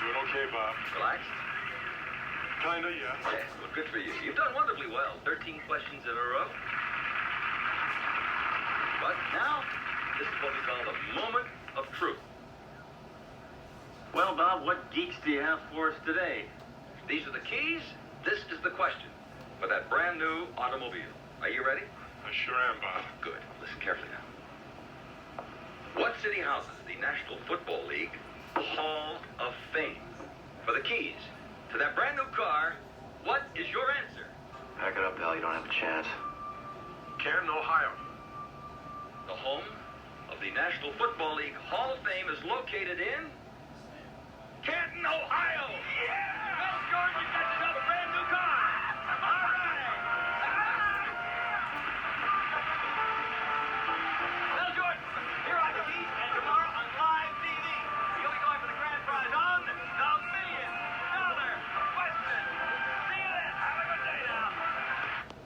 Doing okay, Bob. Relaxed? Kinda, yeah. Yeah, well, good for you. You've done wonderfully well. 13 questions in a row. But now, this is what we call the moment of truth. Well, Bob, what geeks do you have for us today? These are the keys. This is the question for that brand new automobile. Are you ready? I sure am, Bob. Good. Listen carefully now. What city houses the National Football League Hall of Fame? For the keys to that brand new car, what is your answer? Pack it up, pal. You don't have a chance. Canton, Ohio. The home of the National Football League Hall of Fame is located in Canton, Ohio.